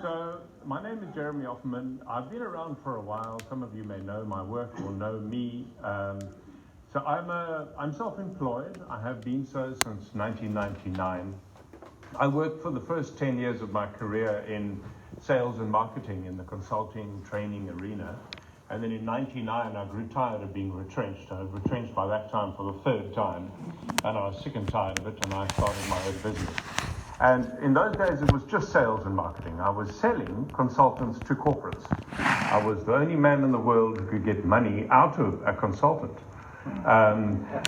So, my name is Jeremy Offerman. I've been around for a while. Some of you may know my work or know me. I'm self-employed. I have been so since 1999. I worked for the first 10 years of my career in sales and marketing in the consulting training arena. And then in 99, I grew tired of being retrenched. I was retrenched by that time for the third time. And I was sick and tired of it, and I started my own business. And in those days, it was just sales and marketing. I was selling consultants to corporates. I was the only man in the world who could get money out of a consultant.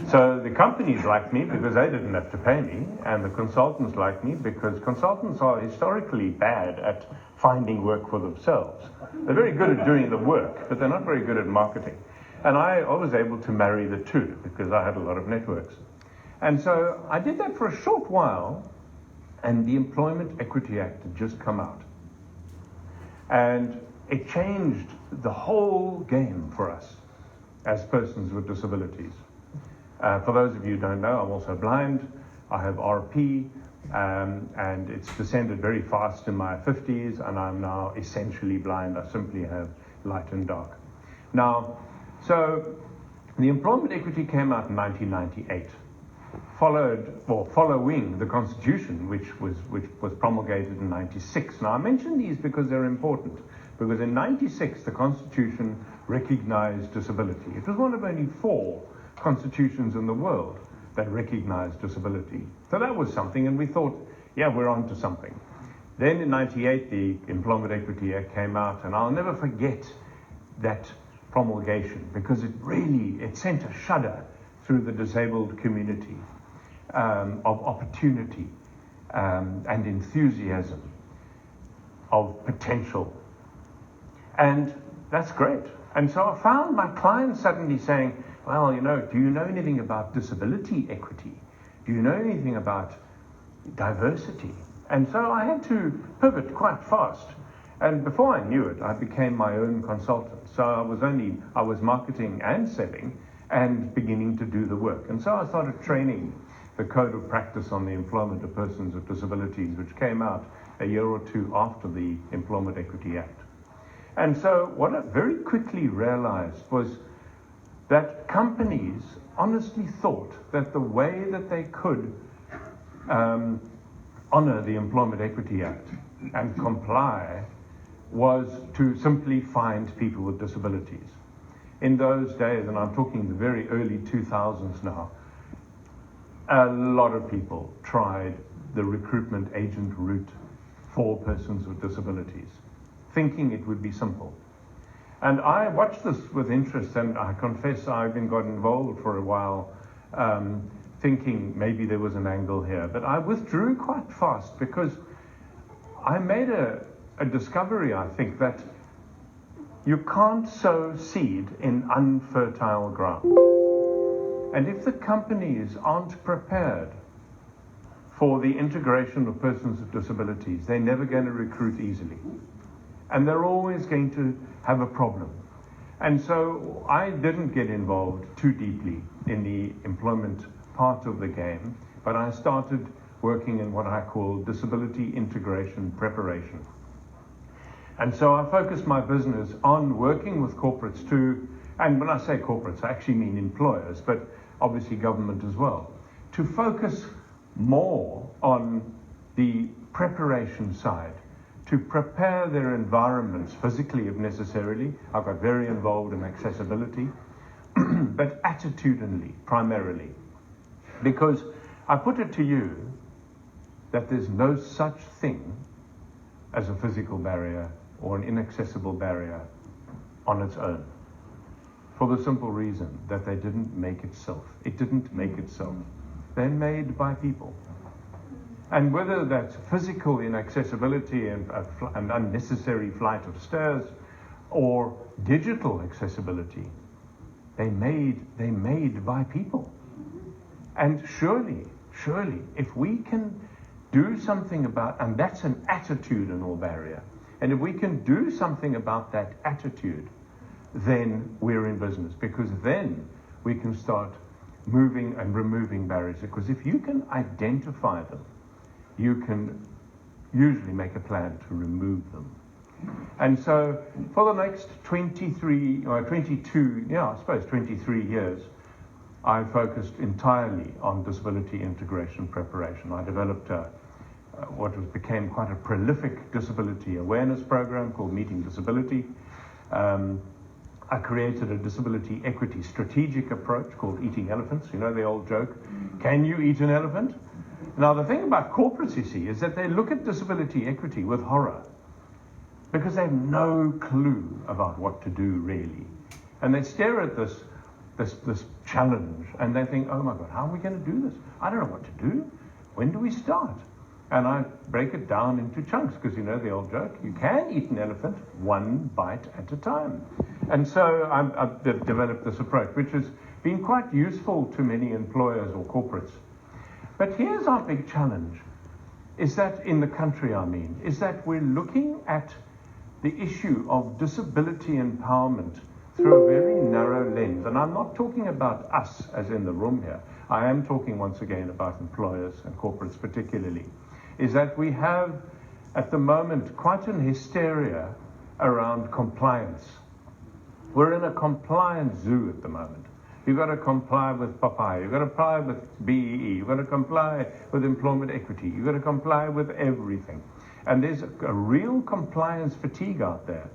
So the companies liked me because they didn't have to pay me, and the consultants liked me because consultants are historically bad at finding work for themselves. They're very good at doing the work, but they're not very good at marketing. And I was able to marry the two because I had a lot of networks. And so I did that for a short while, and the Employment Equity Act had just come out. And it changed the whole game for us as persons with disabilities. For those of you who don't know, I'm also blind. I have RP, and it's descended very fast in my 50s, and I'm now essentially blind. I simply have light and dark. Now, so the Employment Equity came out in 1998, following the Constitution, which was promulgated in 96. Now, I mention these because they're important, because in 96, the Constitution recognized disability. It was one of only 4 constitutions in the world that recognized disability. So that was something, and we thought, yeah, we're on to something. Then in 98, the Employment Equity Act came out, and I'll never forget that promulgation, because it sent a shudder through the disabled community of opportunity and enthusiasm, of potential. And that's great. And so I found my clients suddenly saying, well, do you know anything about disability equity? Do you know anything about diversity? And so I had to pivot quite fast. And before I knew it, I became my own consultant. So I was marketing and selling and beginning to do the work. And so I started training the Code of Practice on the Employment of Persons with Disabilities, which came out a year or 2 after the Employment Equity Act. And so what I very quickly realized was that companies honestly thought that the way that they could honor the Employment Equity Act and comply was to simply find people with disabilities. In those days, and I'm talking the very early 2000s now, a lot of people tried the recruitment agent route for persons with disabilities, thinking it would be simple. And I watched this with interest, and I confess I even got involved for a while, thinking maybe there was an angle here. But I withdrew quite fast because I made a discovery, I think, that you can't sow seed in unfertile ground. And if the companies aren't prepared for the integration of persons with disabilities, they're never going to recruit easily. And they're always going to have a problem. And so I didn't get involved too deeply in the employment part of the game, but I started working in what I call disability integration preparation. And so I focused my business on working with corporates too, and when I say corporates, I actually mean employers, but obviously government as well, to focus more on the preparation side, to prepare their environments physically if necessarily. I got very involved in accessibility, but attitudinally primarily. Because I put it to you that there's no such thing as a physical barrier or an inaccessible barrier on its own. For the simple reason that they didn't make itself. It didn't make itself. They're made by people. And whether that's physical inaccessibility and an unnecessary flight of stairs, or digital accessibility, they're made by people. And surely, if we can do something about, and that's an attitudinal barrier, and if we can do something about that attitude, then we're in business, because then we can start moving and removing barriers. Because if you can identify them, you usually make a plan to remove them. And so for the next 23 years, I focused entirely on disability integration preparation. I developed became quite a prolific disability awareness program called Meeting Disability. I created a disability equity strategic approach called Eating Elephants. You know the old joke, can you eat an elephant? Now the thing about corporates, you see, is that they look at disability equity with horror because they have no clue about what to do really. And they stare at this challenge and they think, oh my God, how are we going to do this? I don't know what to do. When do we start? And I break it down into chunks because you know the old joke, you can eat an elephant one bite at a time. And so I've developed this approach, which has been quite useful to many employers or corporates. But here's our big challenge, is that in the country, is that we're looking at the issue of disability empowerment through a very narrow lens. And I'm not talking about us as in the room here. I am talking once again about employers and corporates particularly. Is that we have at the moment quite an hysteria around compliance. We're in a compliance zoo at the moment. You've got to comply with Papaya, you've got to comply with BEE, you've got to comply with employment equity, you've got to comply with everything. And there's a real compliance fatigue out there.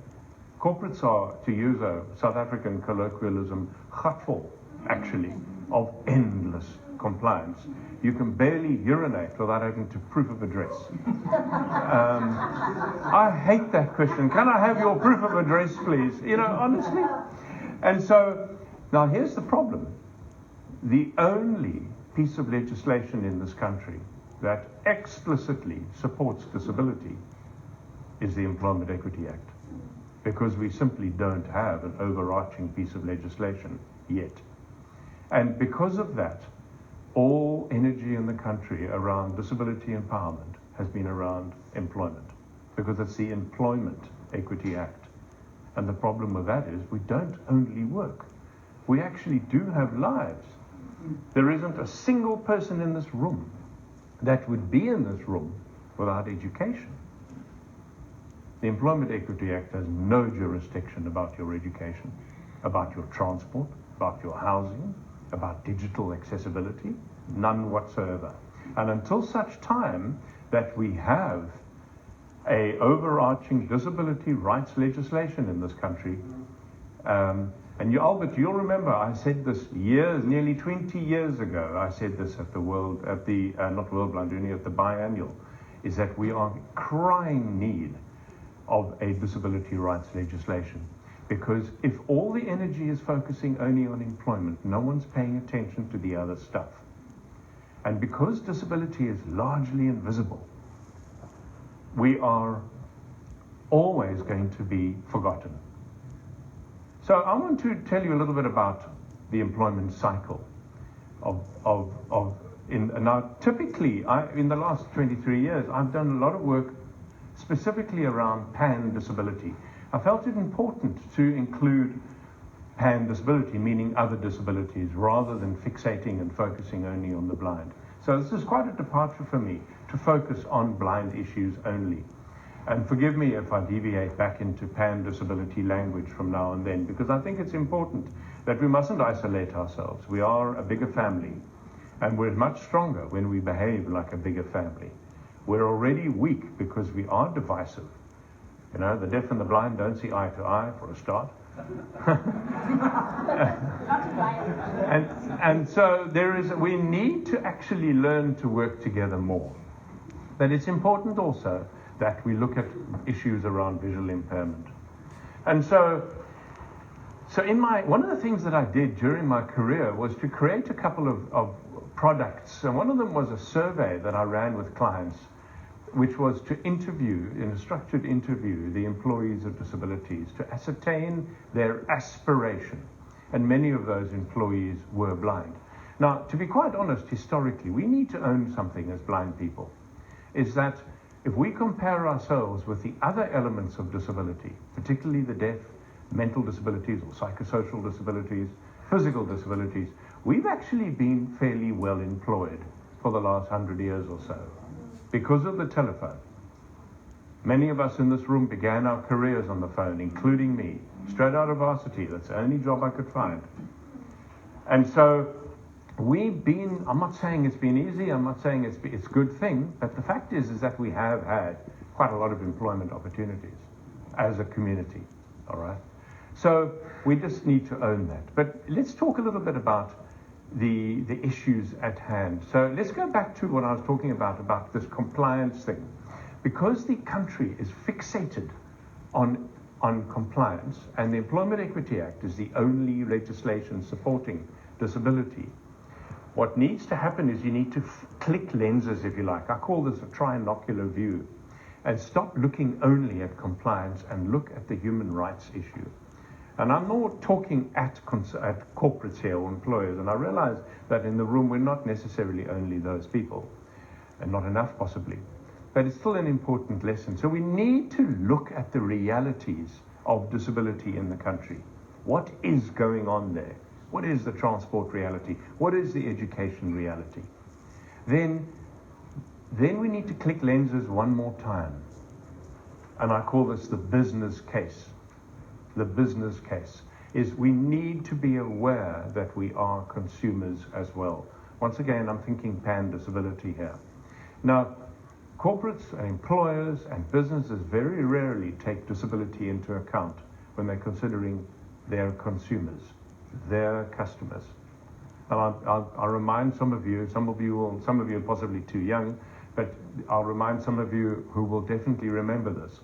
Corporates are, to use a South African colloquialism, gatvol, actually, of endless compliance. You can barely urinate without having to proof of address. I hate that question. Can I have your proof of address, please? You know, honestly. And so, now here's the problem. The only piece of legislation in this country that explicitly supports disability is the Employment Equity Act, because we simply don't have an overarching piece of legislation yet. And because of that, all energy in the country around disability empowerment has been around employment, because it's the Employment Equity Act. And the problem with that is we don't only work, we actually do have lives. There isn't a single person in this room that would be in this room without education. The Employment Equity Act has no jurisdiction about your education, about your transport, about your housing, about digital accessibility, none whatsoever. And until such time that we have a overarching disability rights legislation in this country, and Albert, you'll remember I said this nearly 20 years ago, I said this at the biannual, is that we are in crying need of a disability rights legislation. Because if all the energy is focusing only on employment, no one's paying attention to the other stuff. And because disability is largely invisible, we are always going to be forgotten. So I want to tell you a little bit about the employment cycle. Now, typically, in the last 23 years, I've done a lot of work specifically around pan disability. I felt it important to include pan disability, meaning other disabilities, rather than fixating and focusing only on the blind. So this is quite a departure for me to focus on blind issues only. And forgive me if I deviate back into pan disability language from now and then, because I think it's important that we mustn't isolate ourselves. We are a bigger family, and we're much stronger when we behave like a bigger family. We're already weak because we are divisive. You know, the deaf and the blind don't see eye to eye, for a start. and so we need to actually learn to work together more. But it's important also that we look at issues around visual impairment. And so one of the things that I did during my career was to create a couple of products. And one of them was a survey that I ran with clients, which was to interview, in a structured interview, the employees of disabilities to ascertain their aspiration. And many of those employees were blind. Now, to be quite honest, historically, we need to own something as blind people, is that if we compare ourselves with the other elements of disability, particularly the deaf, mental disabilities or psychosocial disabilities, physical disabilities, we've actually been fairly well employed for the last 100 years or so because of the telephone, Many of us in this room began our careers on the phone, including me, straight out of varsity. That's the only job I could find. And so I'm not saying it's been easy, I'm not saying it's a good thing, but the fact is that we have had quite a lot of employment opportunities as a community, all right? So we just need to own that. But let's talk a little bit about the issues at hand. So let's go back to what I was talking about this compliance thing. Because the country is fixated on compliance, and the Employment Equity Act is the only legislation supporting disability, what needs to happen is you need to click lenses, if you like. I call this a trinocular view, and stop looking only at compliance and look at the human rights issue. And I'm not talking at corporates here or employers, and I realize that in the room we're not necessarily only those people, and not enough possibly. But it's still an important lesson. So we need to look at the realities of disability in the country. What is going on there? What is the transport reality? What is the education reality? Then we need to click lenses one more time. And I call this the business case. The business case is we need to be aware that we are consumers as well. Once again, I'm thinking pan-disability here. Now, corporates and employers and businesses very rarely take disability into account when they're considering their consumers, their customers. And I'll remind some of you are possibly too young, but I'll remind some of you who will definitely remember this.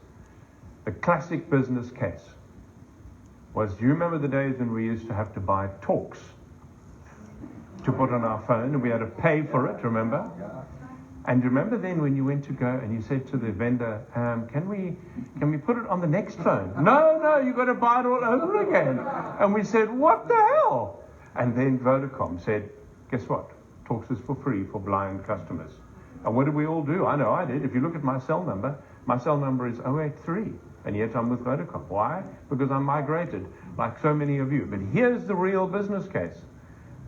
The classic business case was, do you remember the days when we used to have to buy talks to put on our phone, and we had to pay for it, remember? And remember then when you went to go and you said to the vendor, can we put it on the next phone? No, you've got to buy it all over again. And we said, what the hell? And then Vodacom said, guess what? Talks is for free for blind customers. And what did we all do? I know I did. If you look at my cell number is 083. And yet I'm with Vodacom. Why? Because I'm migrated, like so many of you. But here's the real business case.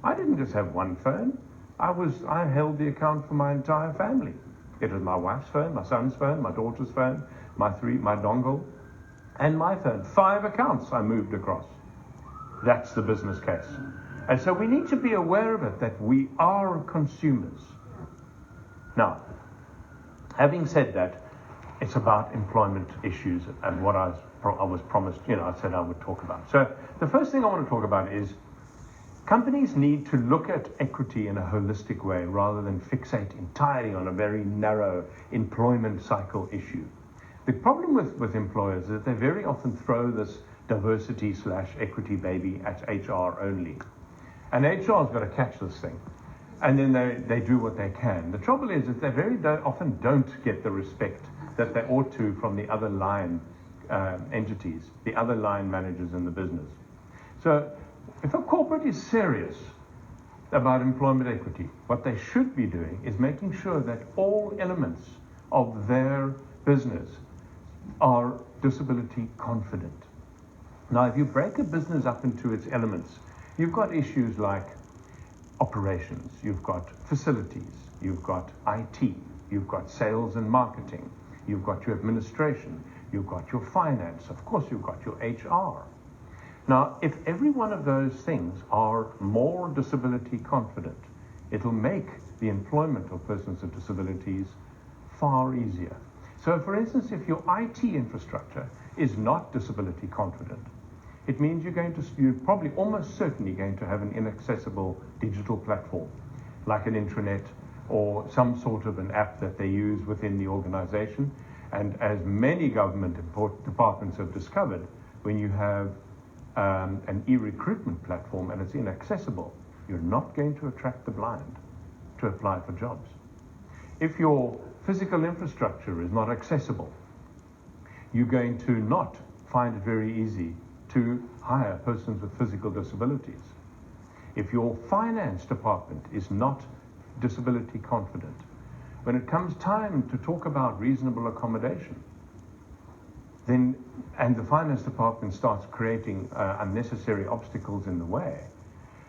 I didn't just have one phone. I held the account for my entire family. It was my wife's phone, my son's phone, my daughter's phone, my dongle, and my phone. 5 accounts I moved across. That's the business case. And so we need to be aware of it, that we are consumers. Now, having said that, it's about employment issues and what I was promised, I said I would talk about. So the first thing I want to talk about is companies need to look at equity in a holistic way rather than fixate entirely on a very narrow employment cycle issue. The problem with employers is that they very often throw this diversity/equity baby at HR only. And HR's got to catch this thing. And then they do what they can. The trouble is that they very often don't get the respect that they ought to from the other line entities, the other line managers in the business. So if a corporate is serious about employment equity, what they should be doing is making sure that all elements of their business are disability confident. Now, if you break a business up into its elements, you've got issues like operations, you've got facilities, you've got IT, you've got sales and marketing, you've got your administration, you've got your finance, of course you've got your HR. Now, if every one of those things are more disability confident, it'll make the employment of persons with disabilities far easier. So, for instance, if your IT infrastructure is not disability confident, it means you're probably almost certainly going to have an inaccessible digital platform, like an intranet or some sort of an app that they use within the organization. And as many government departments have discovered, when you have an e-recruitment platform and it's inaccessible, you're not going to attract the blind to apply for jobs. If your physical infrastructure is not accessible, you're going to not find it very easy to hire persons with physical disabilities. If your finance department is not disability confident, when it comes time to talk about reasonable accommodation, then, and the finance department starts creating unnecessary obstacles in the way,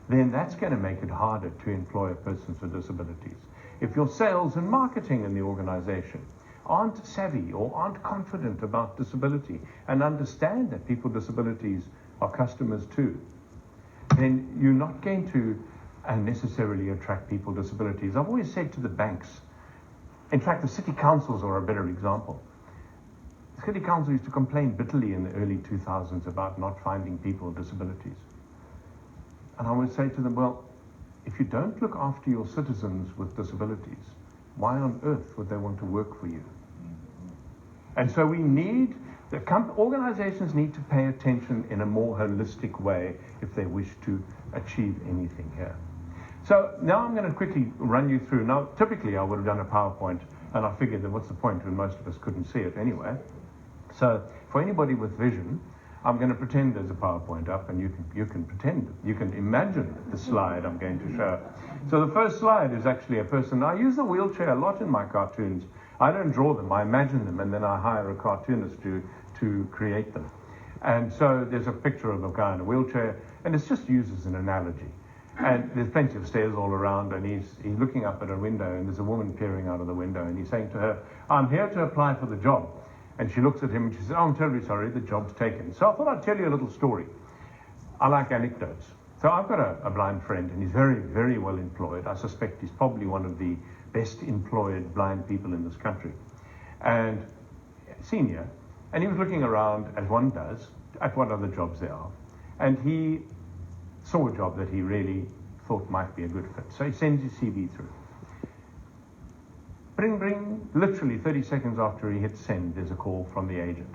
then that's going to make it harder to employ persons with disabilities. If your sales and marketing in the organization aren't savvy or aren't confident about disability and understand that people with disabilities are customers too, then you're not going to necessarily attract people with disabilities. I've always said to the banks, in fact, the city councils are a better example. The city council used to complain bitterly in the early 2000s about not finding people with disabilities. And I would say to them, well, if you don't look after your citizens with disabilities, why on earth would they want to work for you? And so organizations need to pay attention in a more holistic way if they wish to achieve anything here. So now I'm going to quickly run you through. Now, typically I would have done a PowerPoint, and I figured that what's the point when most of us couldn't see it anyway. So for anybody with vision, I'm going to pretend there's a PowerPoint up, and you can pretend, you can imagine the slide I'm going to show. So the first slide is actually a person. I use the wheelchair a lot in my cartoons. I don't draw them, I imagine them, and then I hire a cartoonist to create them. And so there's a picture of a guy in a wheelchair, and it's just used as an analogy. And there's plenty of stairs all around, and he's looking up at a window, and there's a woman peering out of the window, and he's saying to her, I'm here to apply for the job. And she looks at him and she says, oh, I'm terribly sorry, the job's taken. So I thought I'd tell you a little story. I like anecdotes. So I've got a blind friend, and he's very, very well employed. I suspect he's probably one of the best employed blind people in this country. And senior. And he was looking around, as one does, at what other jobs there are. And he saw a job that he really thought might be a good fit. So he sends his CV through. Bring, bring, literally 30 seconds after he hits send, there's a call from the agent.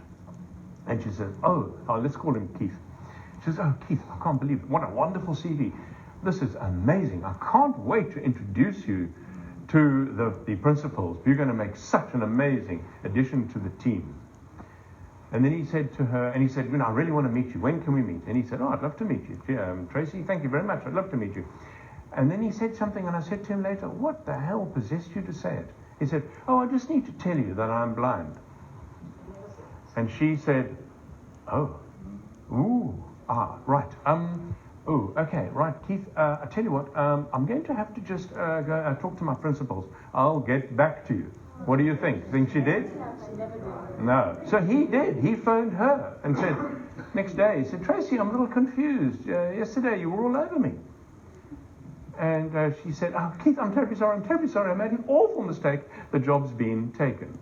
And she says, oh, let's call him Keith. She says, oh, Keith, I can't believe it. What a wonderful CV. This is amazing. I can't wait to introduce you to the principals. You're going to make such an amazing addition to the team. And then he said to her, and he said, I really want to meet you. When can we meet? And he said, oh, I'd love to meet you. Tracy, thank you very much. I'd love to meet you. And then he said something, and I said to him later, what the hell possessed you to say it? He said, oh, I just need to tell you that I'm blind. And she said, oh, right. Oh, okay, right, Keith, I tell you what, I'm going to have to just go talk to my principals. I'll get back to you. What do you think? Think she did? No. So he did. He phoned her and said, next day, he said, Tracy, I'm a little confused. Yesterday you were all over me. And she said, oh, Keith, I'm terribly sorry. I made an awful mistake. The job's been taken.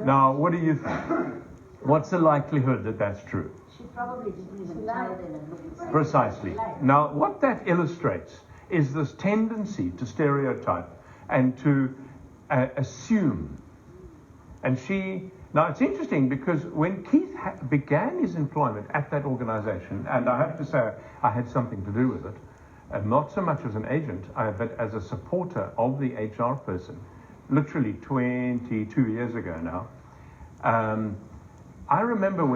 Now, what do you think? What's the likelihood that that's true? She probably didn't even tell them. Precisely. Now, what that illustrates is this tendency to stereotype and to assume. And now it's interesting because when Keith began his employment at that organization, and I have to say I had something to do with it, not so much as an agent, but as a supporter of the HR person, literally 22 years ago now. I remember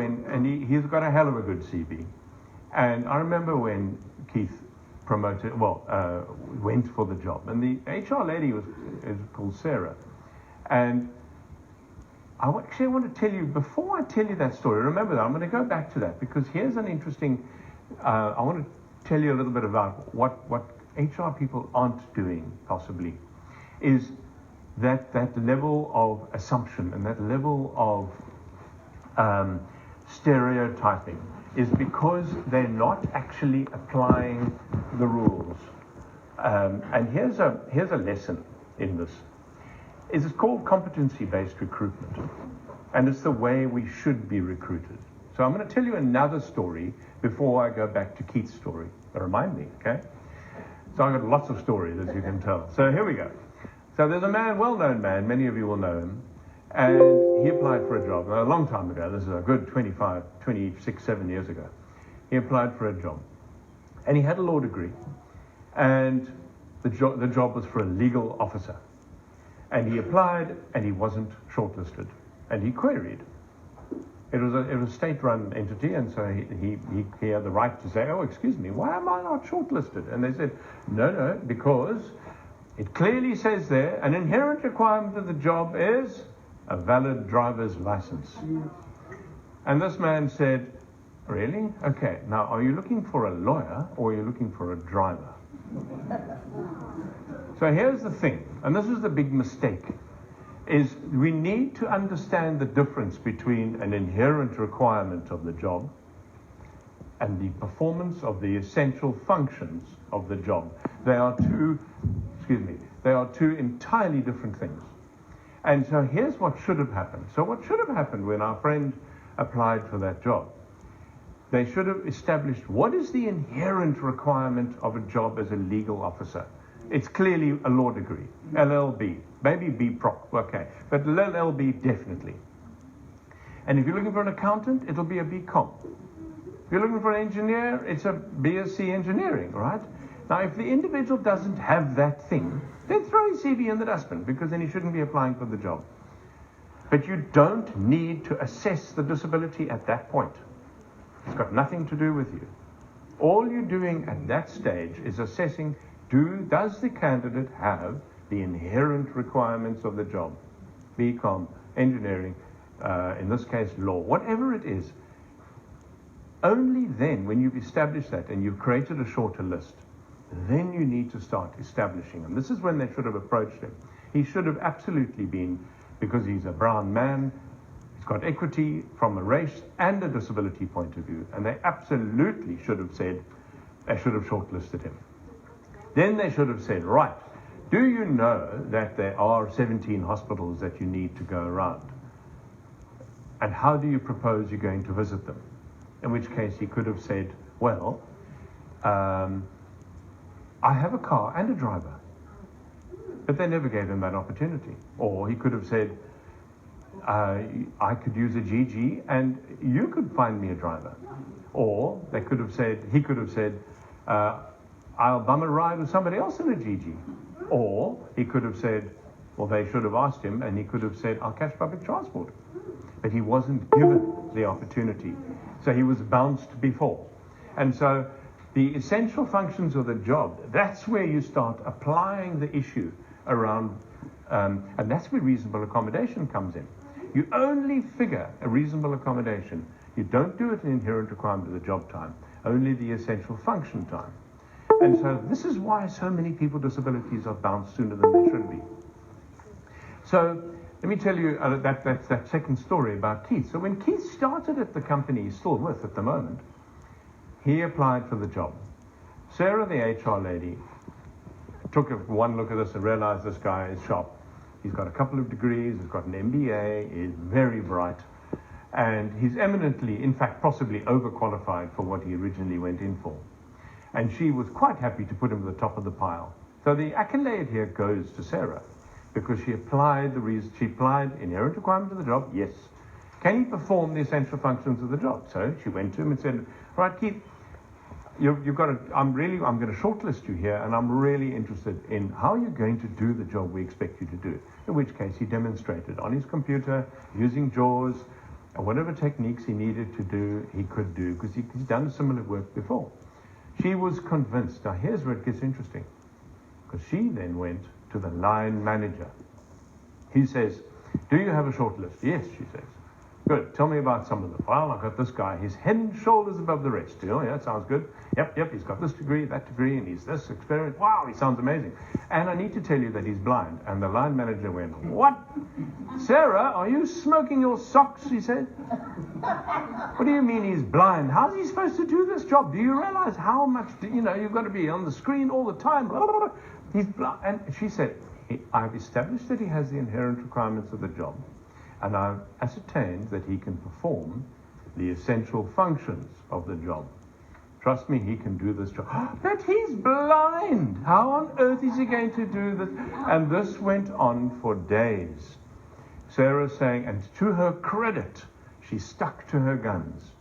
he's got a hell of a good CV, and I remember when Keith went for the job, and the HR lady is called Sarah, and I want to tell you, before I tell you that story, remember that, I'm going to go back to that, because here's an interesting, I want to tell you a little bit about what HR people aren't doing, possibly, is that level of assumption and that level of stereotyping is because they're not actually applying the rules. And here's a lesson in this. It's called competency-based recruitment, and it's the way we should be recruited. So I'm going to tell you another story before I go back to Keith's story. But remind me, okay? So I've got lots of stories, as you can tell. So here we go. So there's a man, well-known man, many of you will know him, and he applied for a job a long time ago. This is a good 26, 7 years ago. He applied for a job, and he had a law degree, and the job was for a legal officer. And he applied, and he wasn't shortlisted, and he queried. It was a state-run entity, and so he had the right to say, oh, excuse me, why am I not shortlisted? And they said, no, because it clearly says there, an inherent requirement of the job is a valid driver's license. And this man said, really? Okay, now are you looking for a lawyer or are you looking for a driver? So here's the thing, and this is the big mistake, is we need to understand the difference between an inherent requirement of the job and the performance of the essential functions of the job. They are two entirely different things. And so here's what should have happened. So what should have happened when our friend applied for that job? They should have established what is the inherent requirement of a job as a legal officer. It's clearly a law degree, LLB, maybe B Proc, okay, but LLB definitely. And if you're looking for an accountant, it'll be a BCom. If you're looking for an engineer, it's a BSc engineering, right? Now, if the individual doesn't have that thing, then throw his CV in the dustbin, because then he shouldn't be applying for the job. But you don't need to assess the disability at that point. It's got nothing to do with you. All you're doing at that stage is assessing, does the candidate have the inherent requirements of the job? BCom, engineering, in this case law, whatever it is. Only then, when you've established that and you've created a shorter list, then you need to start establishing them. This is when they should have approached him. He should have absolutely been, because he's a brown man, he's got equity from a race and a disability point of view, and they absolutely should have said, they should have shortlisted him. Then they should have said, right, do you know that there are 17 hospitals that you need to go around? And how do you propose you're going to visit them? In which case he could have said, well, I have a car and a driver. But they never gave him that opportunity. Or he could have said, I could use a GG and you could find me a driver. Or he could have said, I'll bum a ride with somebody else in a GG. Or he could have said, well, they should have asked him, and he could have said, I'll catch public transport. But he wasn't given the opportunity. So he was bounced before. And so the essential functions of the job, that's where you start applying the issue around, and that's where reasonable accommodation comes in. You only figure a reasonable accommodation. You don't do it in inherent requirement of the job time, only the essential function time. And so this is why so many people with disabilities are bounced sooner than they should be. So let me tell you that second story about Keith. So when Keith started at the company he's still with at the moment, he applied for the job. Sarah, the HR lady, took one look at this and realized this guy is sharp. He's got a couple of degrees, he's got an MBA, he's very bright, and he's eminently, in fact, possibly overqualified for what he originally went in for. And she was quite happy to put him at the top of the pile. So the accolade here goes to Sarah, because she applied inherent requirement of the job, yes. Can he perform the essential functions of the job? So she went to him and said, right, Keith, you've got to, I'm going to shortlist you here, and I'm really interested in how you're going to do the job we expect you to do. In which case he demonstrated on his computer, using JAWS, and whatever techniques he needed to do, he could do, because he's done similar work before. She was convinced. Now here's where it gets interesting, because she then went to the line manager. He says, do you have a short list? Yes, she says. Good, tell me about some of them. Well, I've got this guy, he's head and shoulders above the rest. Oh, yeah, that sounds good. Yep, he's got this degree, that degree, and he's this experience. Wow, he sounds amazing. And I need to tell you that he's blind. And the line manager went, what? Sarah, are you smoking your socks, he said. What do you mean he's blind? How's he supposed to do this job? Do you realize how much, you've got to be on the screen all the time? Blah, blah, blah. He's blind. And she said, I've established that he has the inherent requirements of the job. And I've ascertained that he can perform the essential functions of the job. Trust me, he can do this job. But he's blind. How on earth is he going to do this? And this went on for days. Sarah saying, and to her credit, she stuck to her guns.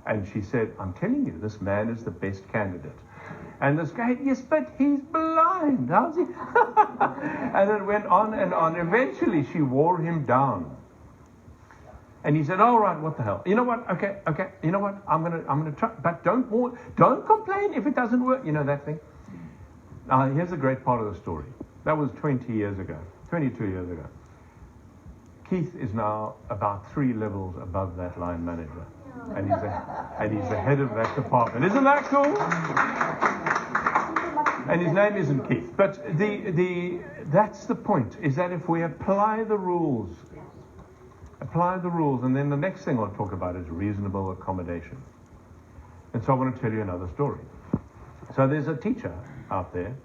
And she said, I'm telling you, this man is the best candidate. And this guy, yes, but he's blind. How's he? And it went on and on. Eventually, she wore him down. And he said, all right, what the hell? You know what? Okay. You know what? I'm gonna try, but don't complain if it doesn't work. You know that thing? Now, here's a great part of the story. That was 22 years ago. Keith is now about 3 levels above that line manager. And he's the head of that department. Isn't that cool? And his name isn't Keith. But that's the point, is that if we apply the rules, and then the next thing I'll talk about is reasonable accommodation. And so I want to tell you another story. So there's a teacher out there,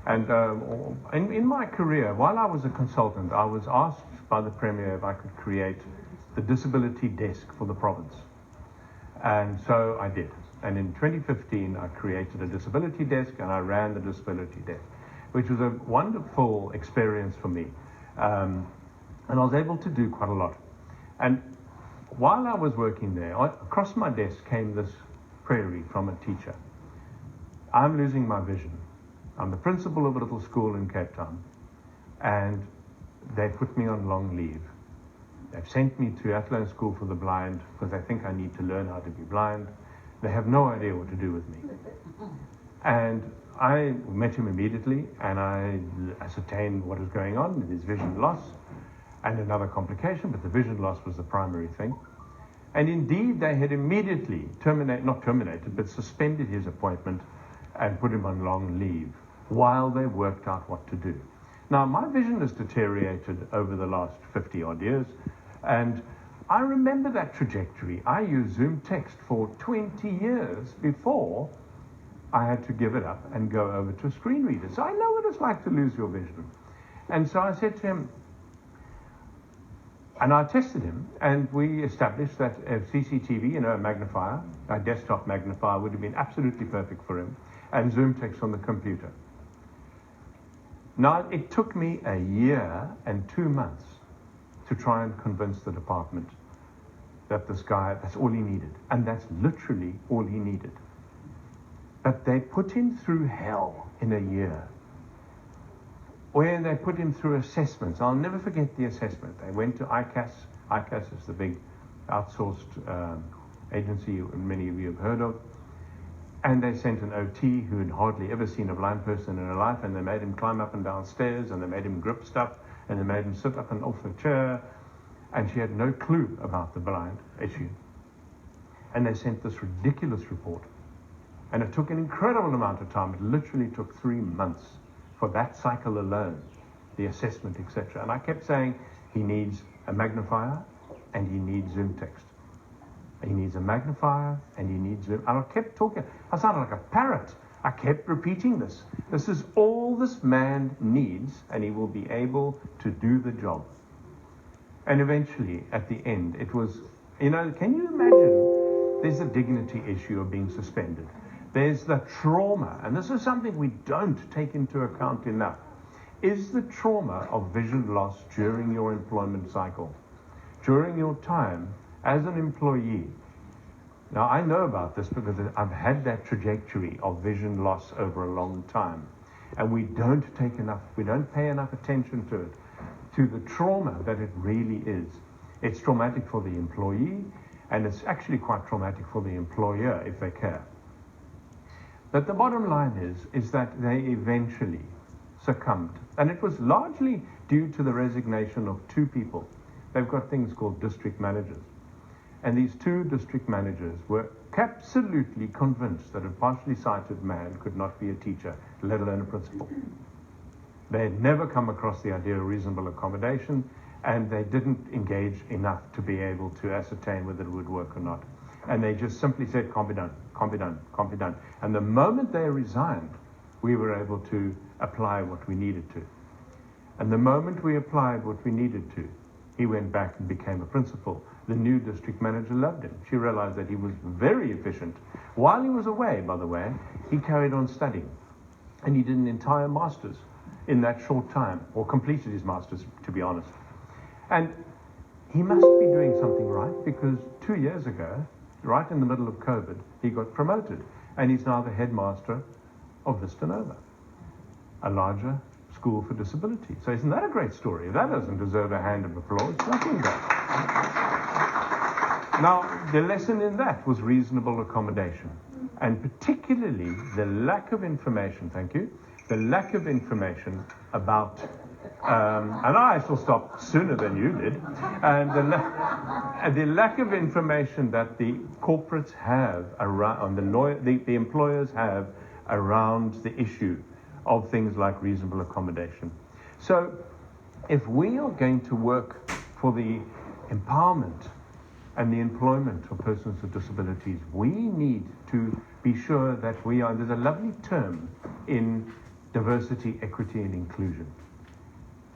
and in my career, while I was a consultant, I was asked by the Premier if I could create the disability desk for the province. And so I did. And in 2015, I created a disability desk, and I ran the disability desk, which was a wonderful experience for me. And I was able to do quite a lot. And while I was working there, across my desk came this query from a teacher. I'm losing my vision. I'm the principal of a little school in Cape Town, and they put me on long leave. They've sent me to Athlone School for the Blind because they think I need to learn how to be blind. They have no idea what to do with me. And I met him immediately, and I ascertained what was going on with his vision loss and another complication, but the vision loss was the primary thing. And indeed, they had immediately suspended his appointment and put him on long leave while they worked out what to do. Now, my vision has deteriorated over the last 50 odd years, and I remember that trajectory. I used Zoom text for 20 years before I had to give it up and go over to a screen reader. So I know what it's like to lose your vision. And so I said to him, and I tested him, and we established that a CCTV, a magnifier, a desktop magnifier, would have been absolutely perfect for him, and Zoom text on the computer. Now, it took me a year and 2 months to try and convince the department that this guy, that's all he needed. And that's literally all he needed. But they put him through hell in a year, where they put him through assessments. I'll never forget the assessment. They went to ICAS. ICAS is the big outsourced agency many of you have heard of. And they sent an OT who had hardly ever seen a blind person in her life, and they made him climb up and down stairs, and they made him grip stuff, and they made him sit up and off the chair, and she had no clue about the blind issue. And they sent this ridiculous report. And it took an incredible amount of time. It literally took 3 months for that cycle alone, the assessment, etc. And I kept saying, he needs a magnifier and he needs Zoom text. He needs a magnifier and he needs Zoom. And I kept talking. I sounded like a parrot. I kept repeating this. This is all this man needs, and he will be able to do the job. And eventually, at the end, it was, can you imagine? There's a dignity issue of being suspended. There's the trauma, and this is something we don't take into account enough, is the trauma of vision loss during your employment cycle, during your time as an employee. Now, I know about this because I've had that trajectory of vision loss over a long time, and we don't pay enough attention to it, to the trauma that it really is. It's traumatic for the employee, and it's actually quite traumatic for the employer if they care. But the bottom line is that they eventually succumbed. And it was largely due to the resignation of 2 people. They've got things called district managers. And these 2 district managers were absolutely convinced that a partially sighted man could not be a teacher, let alone a principal. They had never come across the idea of reasonable accommodation, and they didn't engage enough to be able to ascertain whether it would work or not. And they just simply said, can't be done, can't be done, can't be done. And the moment they resigned, we were able to apply what we needed to. And the moment we applied what we needed to, he went back and became a principal. The new district manager loved him. She realized that he was very efficient. While he was away, by the way, he carried on studying. And he did an entire master's in that short time, or completed his master's, to be honest. And he must be doing something right, because 2 years ago, right in the middle of COVID, he got promoted, and he's now the headmaster of Vista Nova, a larger school for disability. So isn't that a great story? That doesn't deserve a hand of applause. Nothing does. Now, the lesson in that was reasonable accommodation, and particularly the lack of information, the lack of information about, and I shall stop sooner than you did, and the lack of information that the corporates have around, the employers have around the issue of things like reasonable accommodation. So if we are going to work for the empowerment and the employment of persons with disabilities, we need to be sure that we are, there's a lovely term in diversity, equity, and inclusion.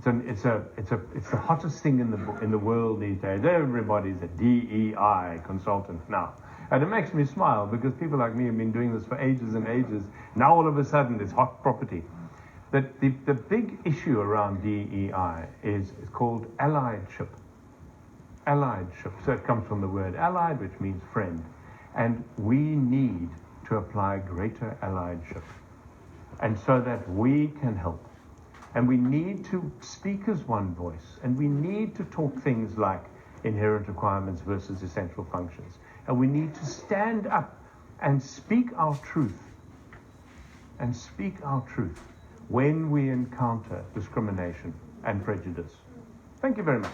It's the hottest thing in the world these days. Everybody's a DEI consultant now. And it makes me smile because people like me have been doing this for ages and ages. Now all of a sudden it's hot property. But the big issue around DEI is called alliedship. Alliedship. So it comes from the word allied, which means friend. And we need to apply greater alliedship. And so that we can help. And we need to speak as one voice. And we need to talk things like inherent requirements versus essential functions. And we need to stand up and speak our truth. And speak our truth when we encounter discrimination and prejudice. Thank you very much.